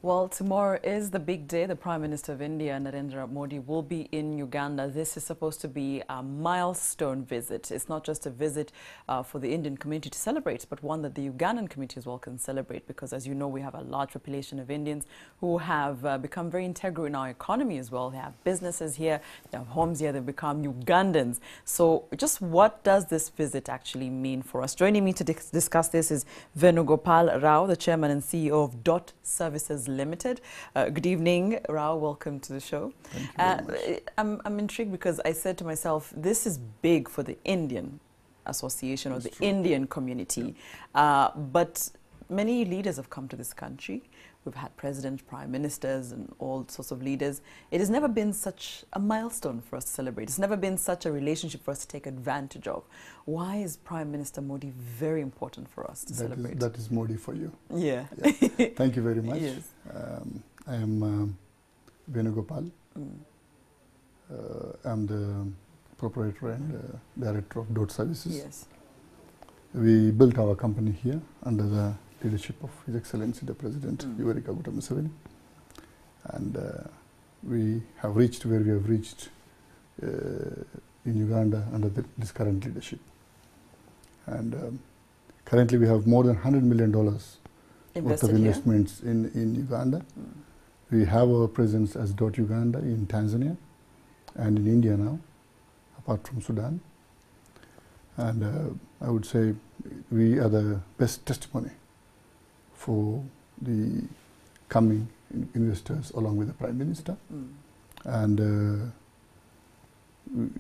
Well, tomorrow is the big day. The Prime Minister of India, Narendra Modi, will be in Uganda. This is supposed to be a milestone visit. It's not just a visit for the Indian community to celebrate, but one that the Ugandan community as well can celebrate, because as you know, we have a large population of Indians who have become very integral in our economy as well. They have businesses here, they have homes here, they've become Ugandans. So just what does this visit actually mean for us? Joining me to discuss this is Venugopal Rao, the Chairman and CEO of DOT Services Limited. Good evening, Rao. Welcome to the show. Thank you very much. I'm intrigued because I said to myself, this is big for the Indian Association or the Indian community. Yeah. But many leaders have come to this country. We've had presidents, prime ministers, and all sorts of leaders. It has never been such a milestone for us to celebrate. It's never been such a relationship for us to take advantage of. Why is Prime Minister Modi very important for us to celebrate? That is Modi for you. Yeah. Thank you very much. Yes. I am Venugopal. I'm the proprietor and director of DOT Services. Yes. We built our company here under the leadership of His Excellency the President Yoweri Kaguta Museveni, and we have reached where we have reached in Uganda under this current leadership. And currently we have more than $100 million worth of investments in Uganda. We have our presence as DOT Uganda in Tanzania and in India now, apart from Sudan. And I would say we are the best testimony for the coming investors along with the Prime Minister. And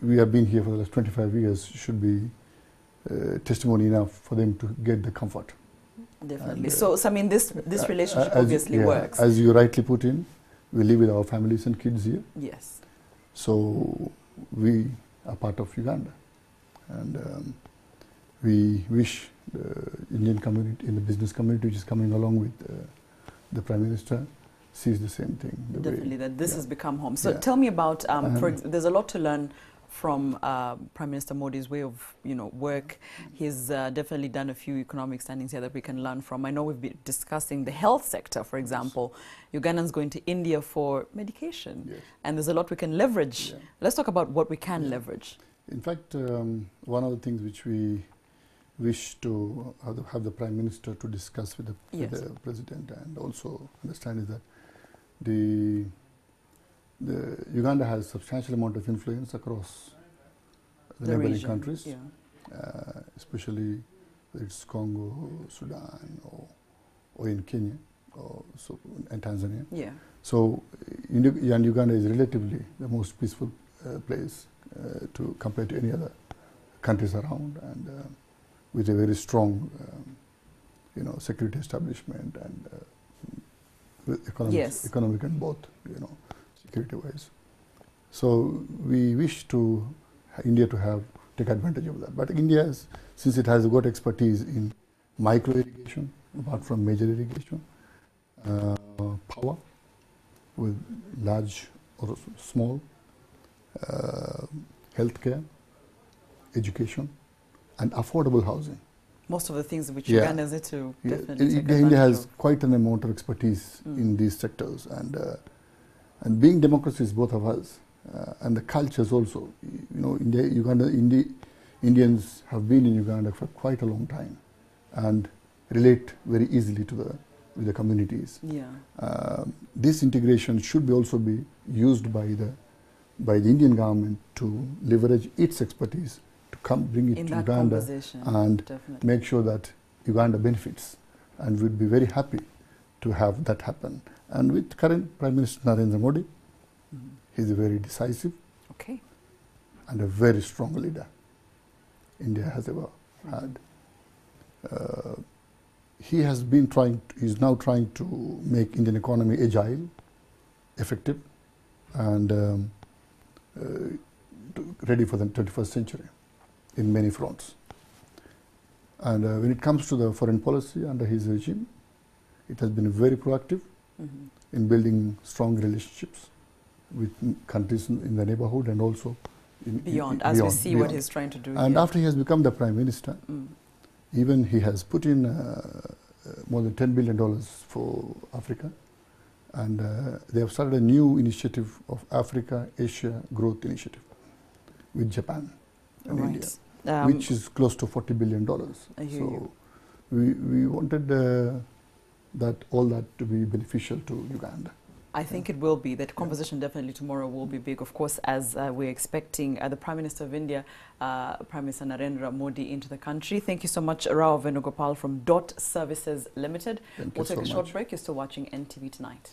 we have been here for the last 25 years, should be testimony enough for them to get the comfort. Definitely. And, so I mean, this relationship obviously works. As you rightly put in, we live with our families and kids here. Yes. So we are part of Uganda. And we wish the Indian community, in the business community which is coming along with the Prime Minister, sees the same thing. Definitely, that this has become home. So tell me about, there's a lot to learn from Prime Minister Modi's way of work. He's definitely done a few economic standings here that we can learn from. I know we've been discussing the health sector, for example. Ugandans going to India for medication. Yes. And there's a lot we can leverage. Yeah. Let's talk about what we can leverage. In fact, one of the things which we wish to have the Prime Minister to discuss with the President and also understand is that the Uganda has substantial amount of influence across the neighboring countries, especially whether it's Congo, Sudan, or in Kenya, and Tanzania. Yeah. So, Uganda is relatively the most peaceful place to compare to any other countries around, and with a very strong, security establishment and economic and both, security-wise. So we wish India to take advantage of that. But India, since it has got expertise in micro irrigation, apart from major irrigation, power with large or small, healthcare, education, and affordable housing. Most of the things which Ugandans need to definitely take India has quite an amount of expertise in these sectors, and being democracies, both of us, and the cultures also. Indians have been in Uganda for quite a long time, and relate very easily with the communities. Yeah. This integration should also be used by the Indian government to leverage its expertise to bring it to Uganda and make sure that Uganda benefits, and we'd be very happy to have that happen. And with current Prime Minister Narendra Modi, he's very decisive and a very strong leader India has ever had. He has been he's now trying to make Indian economy agile, effective, and ready for the 21st century in many fronts. And when it comes to the foreign policy under his regime, it has been very proactive in building strong relationships with countries in the neighborhood and also beyond, as we see what he's trying to do. And after he has become the Prime Minister, even he has put in more than $10 billion for Africa, And they have started a new initiative of Africa-Asia Growth Initiative with Japan and India, which is close to $40 billion. So we wanted all that to be beneficial to Uganda. I think it will be. That conversation definitely tomorrow will be big, of course, as we're expecting the Prime Minister of India, Prime Minister Narendra Modi, into the country. Thank you so much, Rao Venugopal from DOT Services Limited. We'll take a short break. You're still watching NTV Tonight.